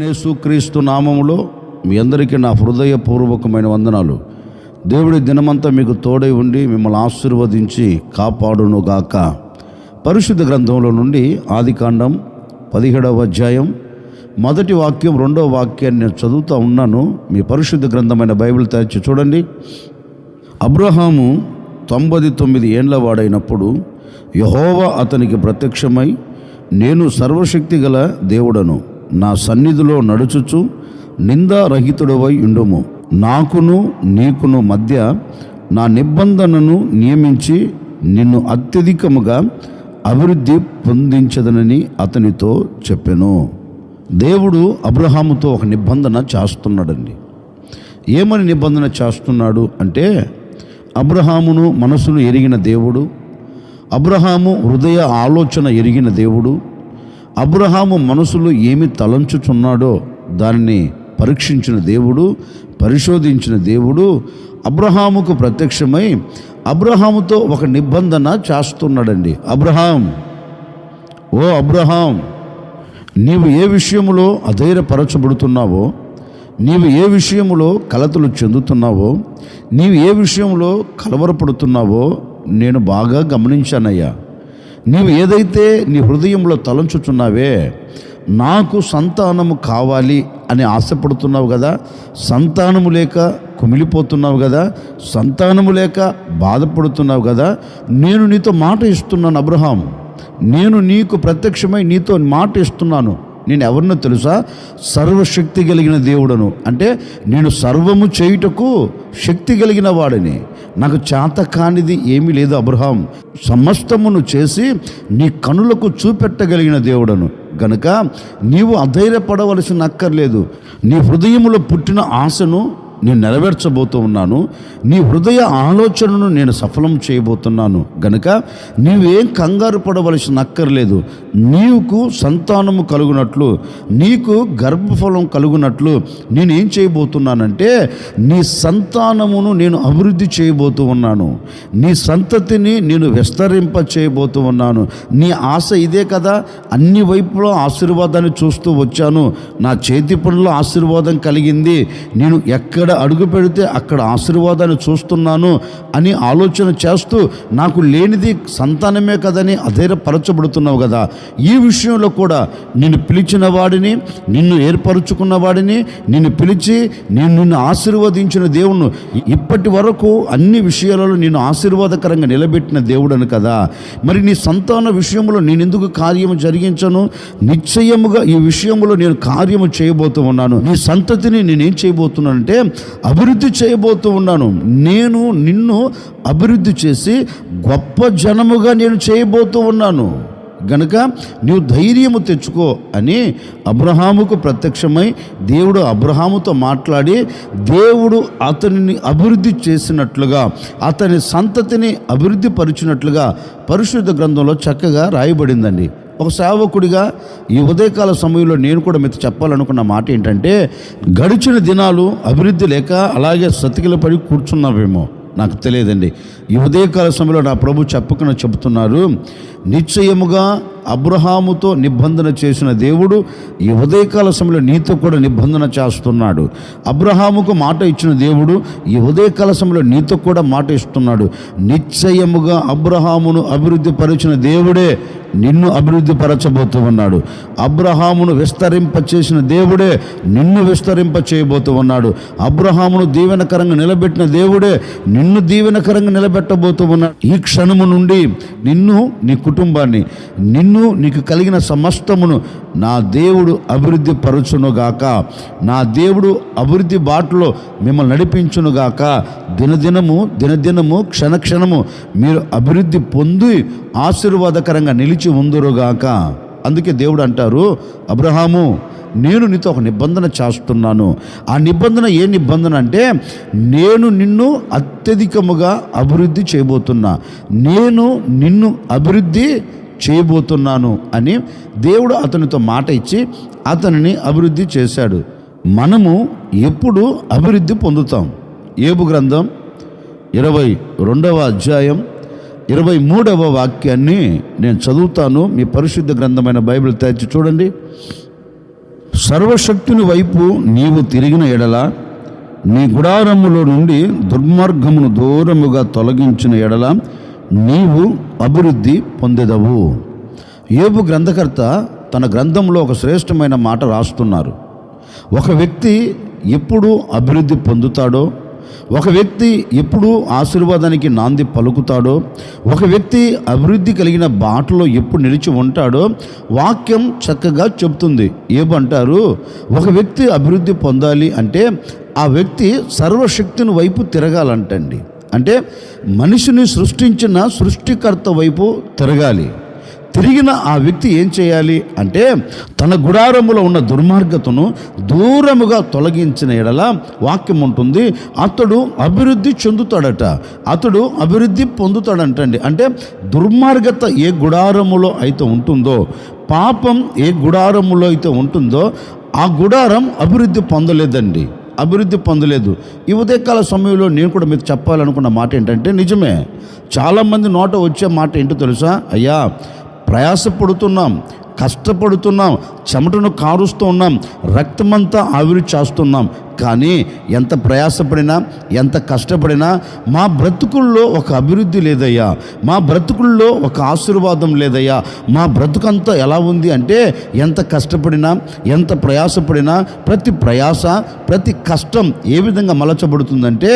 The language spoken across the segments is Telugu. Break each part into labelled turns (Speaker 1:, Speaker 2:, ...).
Speaker 1: యేసుక్రీస్తు నామములో మీ అందరికీ నా హృదయపూర్వకమైన వందనాలు. దేవుడి దినమంతా మీకు తోడై ఉండి మిమ్మల్ని ఆశీర్వదించి కాపాడునుగాక. పరిశుద్ధ గ్రంథంలో నుండి ఆదికాండం 17వ అధ్యాయం 1వ వాక్యం 2వ వాక్యాన్ని నేను చదువుతూ ఉన్నాను. మీ పరిశుద్ధ గ్రంథమైన బైబిల్ తెరిచి చూడండి. అబ్రహాము 99 ఏండ్ల వాడైనప్పుడు యెహోవా అతనికి ప్రత్యక్షమై, నేను సర్వశక్తి గల దేవుడను, నా సన్నిధిలో నడుచుచు నిందారహితుడవై ఉండుము, నాకును నీకును మధ్య నా నిబంధనను నియమించి నిన్ను అత్యధికముగా అభివృద్ధి పొందించదనని అతనితో చెప్పెను. దేవుడు అబ్రహాముతో ఒక నిబంధన చేస్తున్నాడండి. ఏమని నిబంధన చేస్తున్నాడు అంటే, అబ్రహామును మనసును ఎరిగిన దేవుడు, అబ్రహాము హృదయ ఆలోచన ఎరిగిన దేవుడు, అబ్రహాము మనసులో ఏమి తలంచుచున్నాడో దానిని పరీక్షించిన దేవుడు, పరిశోధించిన దేవుడు అబ్రహాముకు ప్రత్యక్షమై అబ్రహాముతో ఒక నిబంధన చేస్తున్నాడండి. ఓ అబ్రహాం, నీవు ఏ విషయంలో అధైర్యపరచబడుతున్నావో, నీవు ఏ విషయంలో కలతలు చెందుతున్నావో, నీవు ఏ విషయంలో కలవరపడుతున్నావో నేను బాగా గమనించానయ్యా. నీవు ఏదైతే నీ హృదయంలో తలంచుచున్నావే, నాకు సంతానము కావాలి అని ఆశపడుతున్నావు కదా, సంతానము లేక కుమిలిపోతున్నావు కదా, సంతానము లేక బాధపడుతున్నావు కదా, నేను నీతో మాట ఇస్తున్నాను అబ్రహాం. నేను నీకు ప్రత్యక్షమై నీతో మాట ఇస్తున్నాను. నేను ఎవరినో తెలుసా? సర్వశక్తి కలిగిన దేవుడను. అంటే నేను సర్వము చేయుటకు శక్తి కలిగిన వాడిని. నాకు చేత కానిది ఏమీ లేదు అబ్రహాం. సమస్తమును చేసి నీ కనులకు చూపెట్టగలిగిన దేవుడను గనుక నీవు అధైర్యపడవలసిన అక్కర్లేదు. నీ హృదయములో పుట్టిన ఆశను నేను నెరవేర్చబోతూ ఉన్నాను. నీ హృదయ ఆలోచనను నేను సఫలం చేయబోతున్నాను గనుక నీవేం కంగారు పడవలసిన అక్కర్లేదు. నీకు సంతానము కలుగునట్లు, నీకు గర్భఫలం కలుగునట్లు నేనేం చేయబోతున్నానంటే, నీ సంతానమును నేను అభివృద్ధి చేయబోతూ ఉన్నాను. నీ సంతతిని నేను విస్తరింప చేయబోతూ ఉన్నాను. నీ ఆశ ఇదే కదా. అన్ని వైపులో ఆశీర్వాదాన్ని చూస్తూ వచ్చాను. నా చేతి పనుల్లో ఆశీర్వాదం కలిగింది. నేను ఎక్కడ అడుగు పెడితే అక్కడ ఆశీర్వాదాన్ని చూస్తున్నాను అని ఆలోచన చేస్తూ, నాకు లేనిది సంతానమే కదని అధైర్యపరచబడుతున్నావు కదా. ఈ విషయంలో కూడా నిన్ను పిలిచిన వాడిని, నిన్ను ఏర్పరచుకున్న వాడిని, నిన్ను పిలిచి నిన్ను ఆశీర్వదించిన దేవుడు, ఇప్పటి వరకు అన్ని విషయాలలో నేను ఆశీర్వాదకరంగా నిలబెట్టిన దేవుడను కదా. మరి నీ సంతాన విషయంలో నేను ఎందుకు కార్యము జరిగించను? నిశ్చయముగా ఈ విషయంలో నేను కార్యము చేయబోతూ ఉన్నాను. నీ సంతతిని నేనేం చేయబోతున్నానంటే అభివృద్ధి చేయబోతూ ఉన్నాను. నేను నిన్ను అభివృద్ధి చేసి గొప్ప జనముగా నేను చేయబోతూ ఉన్నాను గనుక నీవు ధైర్యము తెచ్చుకో అని అబ్రహాముకు ప్రత్యక్షమై దేవుడు అబ్రహాముతో మాట్లాడి, దేవుడు అతనిని అభివృద్ధి చేసినట్లుగా, అతని సంతతిని అభివృద్ధి పరిచినట్లుగా పరిశుద్ధ గ్రంథంలో చక్కగా రాయబడిందండి. ఒక సేవకుడిగా ఈ ఉదయకాల సమయంలో నేను కూడా మీతో చెప్పాలనుకున్న మాట ఏంటంటే, గడిచిన దినాలు అభివృద్ధి లేక అలాగే సతికిలపడి కూర్చున్నామేమో నాకు తెలియదండి. ఈ ఉదయకాల సమయంలో నా ప్రభు చెప్తున్నారు, నిశ్చయముగా అబ్రహాముతో నిబంధన చేసిన దేవుడు ఈ ఉదయకాల సమయంలో నీతో కూడా నిబంధన చేస్తున్నాడు. అబ్రహాముకు మాట ఇచ్చిన దేవుడు ఈ ఉదయకాల సమయంలో నీతో కూడా మాట ఇస్తున్నాడు. నిశ్చయముగా అబ్రహామును అభివృద్ధి పరిచిన దేవుడే నిన్ను అభివృద్ధి పరచబోతూ ఉన్నాడు. అబ్రహామును విస్తరింప చేసిన దేవుడే నిన్ను విస్తరింప చేయబోతూ ఉన్నాడు. అబ్రహామును దీవెనకరంగా నిలబెట్టిన దేవుడే నిన్ను దీవెనకరంగా నిలబెట్టబోతూ ఉన్నాడు. ఈ క్షణము నుండి నిన్ను, నీ కుటుంబాన్ని, నీకు కలిగిన సమస్తమును నా దేవుడు అభివృద్ధి పరచునుగాక. నా దేవుడు అభివృద్ధి బాటలో మిమ్మల్ని నడిపించునుగాక. దినదినము క్షణక్షణము మీరు అభివృద్ధి పొంది ఆశీర్వాదకరంగా నిలిచి ఉందురుగాక. అందుకే దేవుడు అంటారు, అబ్రహాము, నేను నీతో ఒక నిబంధన చేస్తున్నాను. ఆ నిబంధన ఏ నిబంధన అంటే, నేను నిన్ను అత్యధికముగా అభివృద్ధి చేయబోతున్నా, నేను నిన్ను అభివృద్ధి చేయబోతున్నాను అని దేవుడు అతనితో మాట ఇచ్చి అతనిని అభివృద్ధి చేశాడు. మనము ఎప్పుడు అభివృద్ధి పొందుతాం? యోబు గ్రంథం 22వ అధ్యాయం 23వ వాక్యాన్ని నేను చదువుతాను. మీ పరిశుద్ధ గ్రంథమైన బైబిల్ తెరిచి చూడండి. సర్వశక్తుని వైపు నీవు తిరిగిన ఎడల, నీ గుడారములో నుండి దుర్మార్గమును దూరముగా తొలగించిన ఎడల నీవు అభివృద్ధి పొందెదవు. యోబు గ్రంథకర్త తన గ్రంథంలో ఒక శ్రేష్టమైన మాట రాస్తున్నారు. ఒక వ్యక్తి ఎప్పుడు అభివృద్ధి పొందుతాడో, ఒక వ్యక్తి ఎప్పుడు ఆశీర్వాదానికి నాంది పలుకుతాడో, ఒక వ్యక్తి అభివృద్ధి కలిగిన బాటలో ఎప్పుడు నిలిచి ఉంటాడో వాక్యం చక్కగా చెప్తుంది. ఏమంటారు? ఒక వ్యక్తి అభివృద్ధి పొందాలి అంటే ఆ వ్యక్తి సర్వశక్తిని వైపు తిరగాలంటండి. అంటే మనిషిని సృష్టించిన సృష్టికర్త వైపు తిరగాలి. తిరిగిన ఆ వ్యక్తి ఏం చేయాలి అంటే తన గుడారములో ఉన్న దుర్మార్గతను దూరముగా తొలగించిన ఎడల వాక్యం ఉంటుంది, అతడు అభివృద్ధి చెందుతాడట, అతడు అభివృద్ధి పొందుతాడంటండి. అంటే దుర్మార్గత ఏ గుడారములో అయితే ఉంటుందో, పాపం ఏ గుడారములో అయితే ఉంటుందో ఆ గుడారం అభివృద్ధి పొందలేదండి, అభివృద్ధి పొందలేదు. ఈ ఉదయకాల సమయంలో నేను కూడా మీకు చెప్పాలనుకున్న మాట ఏంటంటే, నిజమే చాలామంది నోట వచ్చే మాట ఏంటో తెలుసా? అయ్యా, ప్రయాసపడుతున్నాం, కష్టపడుతున్నాం, చెమటను కారుస్తూ ఉన్నాం, రక్తమంతా ఆవిరి చేస్తున్నాం, కానీ ఎంత ప్రయాసపడినా ఎంత కష్టపడినా మా బ్రతుకుల్లో ఒక అభివృద్ధి లేదయ్యా, మా బ్రతుకుల్లో ఒక ఆశీర్వాదం లేదయ్యా. మా బ్రతుకంతా ఎలా ఉంది అంటే ఎంత కష్టపడినా ఎంత ప్రయాసపడినా ప్రతి ప్రయాస ప్రతి కష్టం ఏ విధంగా మలచబడుతుందంటే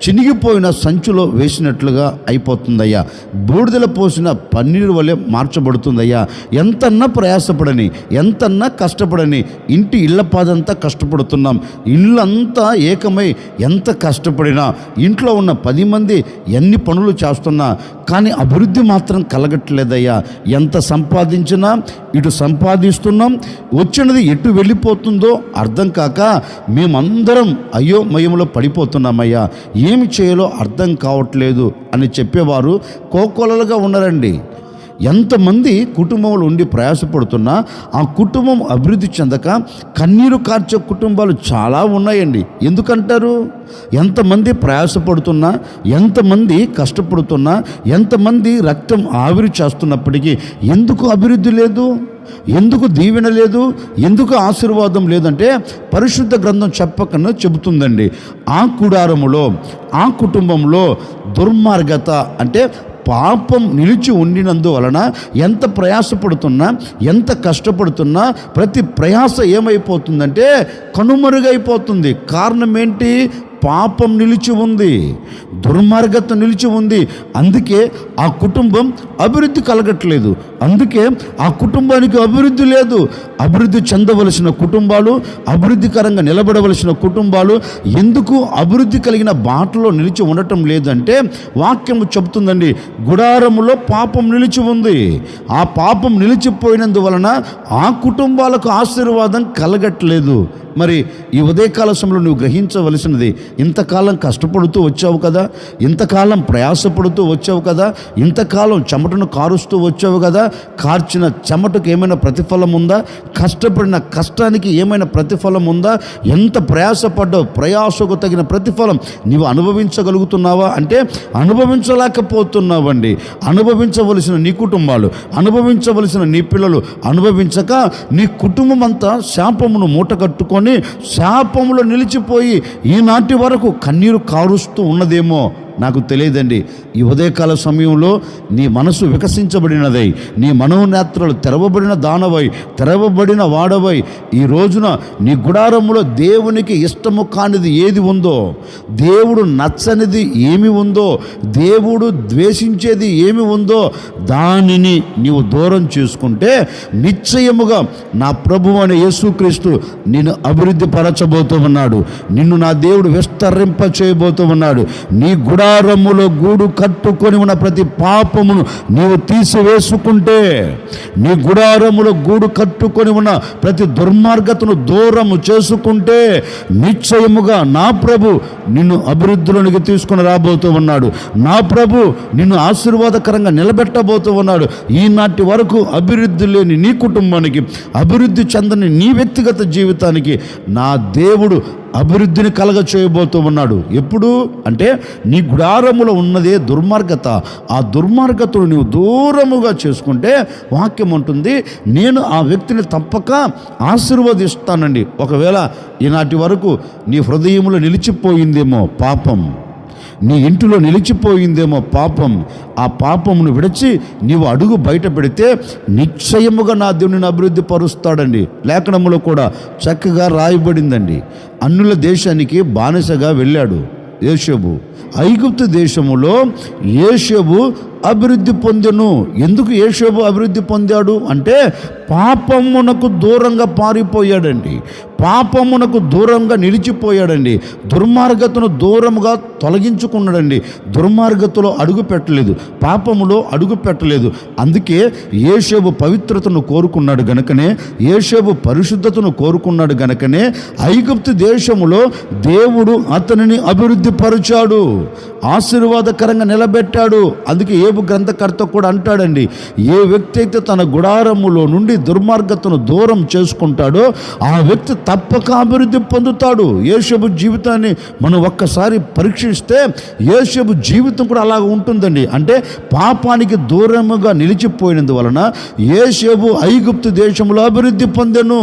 Speaker 1: చినిగిపోయిన సంచులో వేసినట్లుగా అయిపోతుందయ్యా, బూడిదల పోసిన పన్నీరు వలె మార్చబడుతుందయ్యా. ఎంతన్నా ప్రయాసపడని, ఎంతన్నా కష్టపడని, ఇంటి ఇళ్ల పాదంతా కష్టపడుతున్నాం, ఇల్లంతా ఏకమై ఎంత కష్టపడినా, ఇంట్లో ఉన్న 10 మంది ఎన్ని పనులు చేస్తున్నా కానీ అభివృద్ధి మాత్రం కలగట్లేదయ్యా. ఎంత సంపాదించినా ఇటు సంపాదిస్తున్నాం, వచ్చినది ఎటు వెళ్ళిపోతుందో అర్థం కాక మేమందరం అయోమయంలో పడిపోతున్నామయ్యా, ఏమి చేయాలో అర్థం కావట్లేదు అని చెప్పేవారు కోకొలలుగా ఉన్నారండి. ఎంతమంది కుటుంబంలో ఉండి ప్రయాసపడుతున్నా ఆ కుటుంబం అభివృద్ధి చెందక కన్నీరు కార్చే కుటుంబాలు చాలా ఉన్నాయండి. ఎందుకంటారు? ఎంతమంది ప్రయాసపడుతున్నా, ఎంతమంది కష్టపడుతున్నా, ఎంతమంది రక్తం ఆవిరి చేస్తున్నప్పటికీ ఎందుకు అభివృద్ధి లేదు, ఎందుకు దీవెన లేదు, ఎందుకు ఆశీర్వాదం లేదంటే పరిశుద్ధ గ్రంథం చెప్పకన్నా చెబుతుందండి. ఆ గుడారములో ఆ కుటుంబంలో దుర్మార్గత అంటే పాపం నిలిచి ఉండినందువలన ఎంత ప్రయాసపడుతున్నా ఎంత కష్టపడుతున్నా ప్రతి ప్రయాస ఏమైపోతుందంటే కనుమరుగైపోతుంది. కారణం ఏంటి? పాపం నిలిచి ఉంది, దుర్మార్గత నిలిచి ఉంది. అందుకే ఆ కుటుంబం అభివృద్ధి కలగట్లేదు, అందుకే ఆ కుటుంబానికి అభివృద్ధి లేదు. అభివృద్ధి చెందవలసిన కుటుంబాలు, అభివృద్ధికరంగా నిలబడవలసిన కుటుంబాలు ఎందుకు అభివృద్ధి కలిగిన బాటలో నిలిచి ఉండటం లేదంటే వాక్యము చెబుతుందండి, గుడారములో పాపం నిలిచి ఉంది. ఆ పాపం నిలిచిపోయినందువలన ఆ కుటుంబాలకు ఆశీర్వాదం కలగట్లేదు. మరి ఈ ఉదయకాల సమయంలో నువ్వు గ్రహించవలసినది, ఇంతకాలం కష్టపడుతూ వచ్చావు కదా, ఇంతకాలం ప్రయాసపడుతూ వచ్చావు కదా, ఇంతకాలం చెమటను కారుస్తూ వచ్చావు కదా, కార్చిన చెమటకు ఏమైనా ప్రతిఫలం ఉందా? కష్టపడిన కష్టానికి ఏమైనా ప్రతిఫలం ఉందా? ఎంత ప్రయాసపడ్డావు, ప్రయాసకు తగిన ప్రతిఫలం నీవు అనుభవించగలుగుతున్నావా అంటే అనుభవించలేకపోతున్నావండి. అనుభవించవలసిన నీ కుటుంబాలు, అనుభవించవలసిన నీ పిల్లలు అనుభవించక నీ కుటుంబం అంతా శాపమును మూటగట్టుకొని శాపములో నిలిచిపోయి ఈనాటి వరకు కన్నీరు కారుస్తూ ఉన్నదేమో నాకు తెలియదండి. ఈ ఉదయకాల సమయంలో నీ మనసు వికసించబడినదై, నీ మనోనేత్రాలు తెరవబడిన దానవై, తెరవబడిన వాడవై, ఈ రోజున నీ గుడారంలో దేవునికి ఇష్టము కానిది ఏది ఉందో, దేవుడు నచ్చనిది ఏమి ఉందో, దేవుడు ద్వేషించేది ఏమి ఉందో దానిని నీవు దూరం చేసుకుంటే నిశ్చయముగా నా ప్రభువు అనే యేసుక్రీస్తు నిన్ను అభివృద్ధి పరచబోతూ ఉన్నాడు. నిన్ను నా దేవుడు విస్తరింప చేయబోతూ ఉన్నాడు. నీ గుడారములో గూడు కట్టుకొని ఉన్న ప్రతి పాపమును నీవు తీసివేసుకుంటే, నీ గుడారములో గూడు కట్టుకొని ఉన్న ప్రతి దుర్మార్గతను దూరము చేసుకుంటే నిశ్చయముగా నా ప్రభు నిన్ను అభివృద్ధిలోనికి తీసుకుని రాబోతూ ఉన్నాడు. నా ప్రభు నిన్ను ఆశీర్వాదకరంగా నిలబెట్టబోతూ ఉన్నాడు. ఈనాటి వరకు అభివృద్ధి లేని నీ కుటుంబానికి, అభివృద్ధి చెందని నీ వ్యక్తిగత జీవితానికి నా దేవుడు అభివృద్ధిని కలగ చేయబోతూ ఉన్నాడు. ఎప్పుడు అంటే నీ గుడారములో ఉన్నదే దుర్మార్గత. ఆ దుర్మార్గతను నీవు దూరముగా చేసుకుంటే వాక్యం ఉంటుంది, నేను ఆ వ్యక్తిని తప్పక ఆశీర్వదిస్తానండి. ఒకవేళ ఈనాటి వరకు నీ హృదయంలో నిలిచిపోయిందేమో పాపం, నీ ఇంటిలో నిలిచిపోయిందేమో పాపం, ఆ పాపమును విడిచి నీవు అడుగు బయట పెడితే నిశ్చయముగా నా దేవుని అభివృద్ధి పరుస్తాడండి. లేఖనములో కూడా చక్కగా రాయబడిందండి. అన్యుల దేశానికి బానిసగా వెళ్ళాడు యోసేపు. ఐగుప్తు దేశములో యోసేపు అభివృద్ధి పొందెను. ఎందుకు యోసేపు అభివృద్ధి పొందాడు అంటే పాపమునకు దూరంగా పారిపోయాడండి, పాపమునకు దూరంగా నిలిచిపోయాడండి, దుర్మార్గతను దూరంగా తొలగించుకున్నాడండి. దుర్మార్గతలో అడుగు పెట్టలేదు, పాపములో అడుగు పెట్టలేదు. అందుకే యోసేపు పవిత్రతను కోరుకున్నాడు గనుకనే, యోసేపు పరిశుద్ధతను కోరుకున్నాడు గనుకనే ఐగుప్తు దేశములో దేవుడు అతనిని అభివృద్ధి పరుచాడు, ఆశీర్వాదకరంగా నిలబెట్టాడు. అందుకే ఏబు గ్రంథకర్త కూడా అంటాడండి, ఏ వ్యక్తి అయితే తన గుడారములో నుండి దుర్మార్గతను దూరం చేసుకుంటాడో ఆ వ్యక్తి తప్పక అభివృద్ధి పొందుతాడు. యోసేపు జీవితాన్ని మనం ఒక్కసారి పరీక్షిస్తే యోసేపు జీవితం కూడా అలాగ ఉంటుందండి. అంటే పాపానికి దూరముగా నిలిచిపోయినందువలన యోసేపు ఐగుప్తు దేశంలో అభివృద్ధి పొందెను.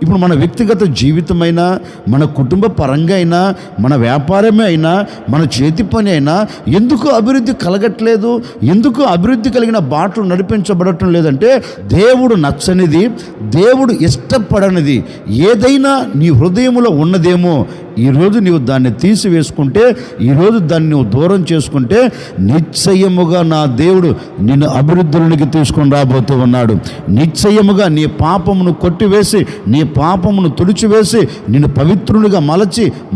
Speaker 1: ఇప్పుడు మన వ్యక్తిగత జీవితమైనా, మన కుటుంబ పరంగా అయినా, మన వ్యాపారమే అయినా, మన చేతి పని అయినా ఎందుకు అభివృద్ధి కలగట్లేదు? ఎందుకు అభివృద్ధి కలిగిన బాటలు నడిపించబడటం లేదంటే దేవుడు నచ్చనిది, దేవుడు ఇష్టపడనిది ఏదైనా నీ హృదయంలో ఉన్నదేమో ఈరోజు నీవు దాన్ని తీసివేసుకుంటే, ఈరోజు దాన్ని నువ్వు దూరం చేసుకుంటే నిశ్చయముగా నా దేవుడు నిన్ను అభివృద్ధిలోనికి తీసుకొని రాబోతూ ఉన్నాడు. నిశ్చయముగా నీ పాపమును కొట్టివేసి, నీ పాపమును తుడిచివేసి, నిన్ను పవిత్రునిగా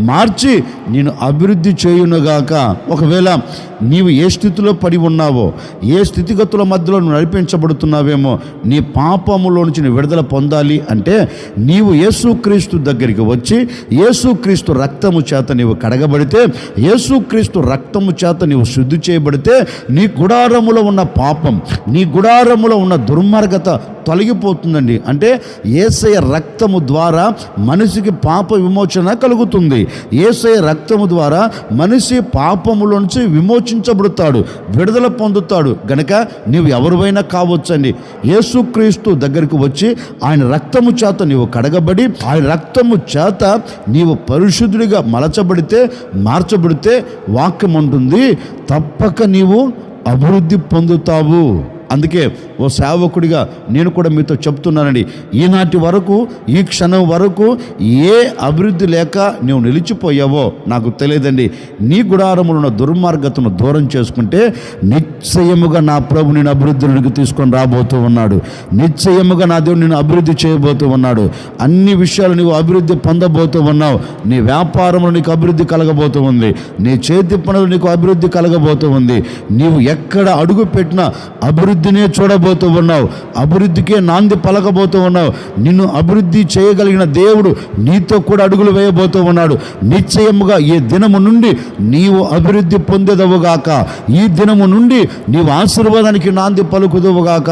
Speaker 1: మార్చి నేను అభివృద్ధి చేయునుగాక. ఒకవేళ నీవు ఏ స్థితిలో పడి ఉన్నావో, ఏ స్థితిగతుల మధ్యలో నువ్వు నడిపించబడుతున్నావేమో, నీ పాపములో నుంచి నువ్వు విడుదల పొందాలి అంటే నీవు యేసుక్రీస్తు దగ్గరికి వచ్చి యేసుక్రీస్తు రక్తము చేత నీవు కడగబడితే, యేసుక్రీస్తు రక్తము చేత నీవు శుద్ధి చేయబడితే నీ గుడారములో ఉన్న పాపం, నీ గుడారములో ఉన్న దుర్మార్గత తొలగిపోతుందండి. అంటే యేసయ్య రక్తము ద్వారా మనిషికి పాప విమోచన కలుగుతుంది. యేసయ్య రక్తము ద్వారా మనిషి పాపములోంచి విమోచించబడతాడు, విడుదల పొందుతాడు. గనక నీవు ఎవరివైనా కావచ్చండి. యేసుక్రీస్తు దగ్గరికి వచ్చి ఆయన రక్తము చేత నీవు కడగబడి, ఆయన రక్తము చేత నీవు పరిశుద్ధుడిగా మార్చబడితే వాక్యం ఉంటుంది, తప్పక నీవు అభివృద్ధి పొందుతావు. అందుకే ఓ సేవకుడిగా నేను కూడా మీతో చెప్తున్నానండి, ఈనాటి వరకు, ఈ క్షణం వరకు ఏ అభివృద్ధి లేక నువ్వు నిలిచిపోయావో నాకు తెలియదండి. నీ గుడారములో ఉన్న దుర్మార్గతను దూరం చేసుకుంటే నిశ్చయముగా నా ప్రభు నేను అభివృద్ధిలోకి తీసుకొని రాబోతూ ఉన్నాడు. నిశ్చయముగా నా దేవుడు నేను అభివృద్ధి చేయబోతూ ఉన్నాడు. అన్ని విషయాలు నీవు అభివృద్ధి పొందబోతూ ఉన్నావు. నీ వ్యాపారంలో నీకు అభివృద్ధి కలగబోతూ ఉంది, నీ చేతి పనులు నీకు అభివృద్ధి కలగబోతూ ఉంది. నీవు ఎక్కడ అడుగు పెట్టినా అభివృద్ధినే చూడబోతూ ఉన్నావు, అభివృద్ధికే నాంది పలకబోతూ ఉన్నావు. నిన్ను అభివృద్ధి చేయగలిగిన దేవుడు నీతో కూడా అడుగులు వేయబోతూ ఉన్నాడు. నిశ్చయముగా ఈ దినము నుండి నీవు అభివృద్ధి పొందేదవుగాక, ఈ దినము నుండి నీవు ఆశీర్వాదానికి నాంది పలుకుదవుగాక.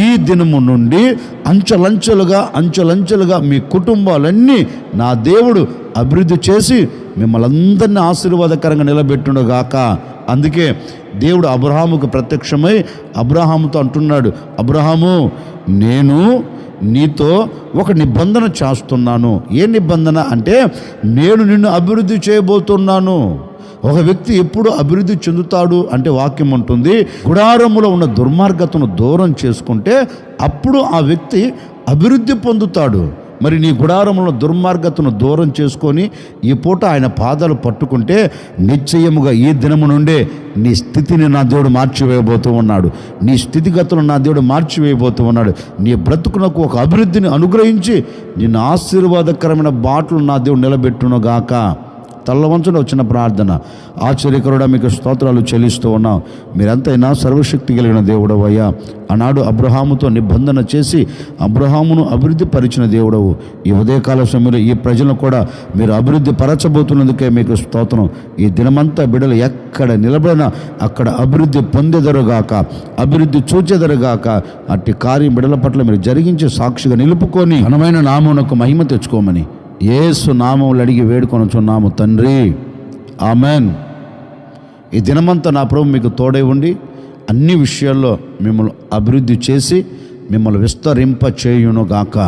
Speaker 1: ఈ దినము నుండి అంచెలంచెలుగా మీ కుటుంబాలన్నీ నా దేవుడు అభివృద్ధి చేసి మిమ్మల్ని అందరినీ ఆశీర్వాదకరంగా నిలబెట్టునుగాక. అందుకే దేవుడు అబ్రహాముకు ప్రత్యక్షమై అబ్రహాముతో అంటున్నాడు, అబ్రహాము నేను నీతో ఒక నిబంధన చేస్తున్నాను. ఏ నిబంధన అంటే నేను నిన్ను అభివృద్ధి చేయబోతున్నాను. ఒక వ్యక్తి ఎప్పుడు అభివృద్ధి చెందుతాడు అంటే వాక్యం ఉంటుంది, గుడారములో ఉన్న దుర్మార్గతను దూరం చేసుకుంటే అప్పుడు ఆ వ్యక్తి అభివృద్ధి పొందుతాడు. మరి నీ గుడారములో దుర్మార్గతను దూరం చేసుకొని ఈ పూట ఆయన పాదాలు పట్టుకుంటే నిశ్చయముగా ఈ దినము నుండే నీ స్థితిని నా దేవుడు మార్చివేయబోతూ ఉన్నాడు. నీ స్థితిగతులను నా దేవుడు మార్చివేయబోతూ ఉన్నాడు. నీ బ్రతుకునకు ఒక అభివృద్ధిని అనుగ్రహించి నిన్ను ఆశీర్వాదకరమైన బాటలు నా దేవుడు నిలబెట్టునుగాక. తల్ల వంచడం వచ్చిన ప్రార్థన. ఆశ్చర్యకరుడా మీకు స్తోత్రాలు చెల్లిస్తూ ఉన్నాం. మీరెంతైనా సర్వశక్తి కలిగిన దేవుడవు అయ్యా. ఆనాడు అబ్రహాముతో నిబంధన చేసి అబ్రహామును అభివృద్ధి పరిచిన దేవుడవు. ఈ ఉదయకాల సమయంలో ఈ ప్రజలను కూడా మీరు అభివృద్ధి పరచబోతున్నందుకే మీకు స్తోత్రం. ఈ దినమంతా బిడ్డలు ఎక్కడ నిలబడినా అక్కడ అభివృద్ధి పొందెదరుగాక, అభివృద్ధి చూచెదరుగాక. అట్టి కార్యం బిడ్డల పట్ల మీరు జరిగించి సాక్షిగా నిలుపుకొని ఘనమైన నామమునకు మహిమ తెచ్చుకోమని యేసు నామములు అడిగి వేడుకొనుచున్నాము తండ్రి, ఆమెన్. ఈ దినమంతా నా ప్రభు మీకు తోడై ఉండి అన్ని విషయాల్లో మిమ్మల్ని అభివృద్ధి చేసి మిమ్మల్ని విస్తరింప చేయునుగాక.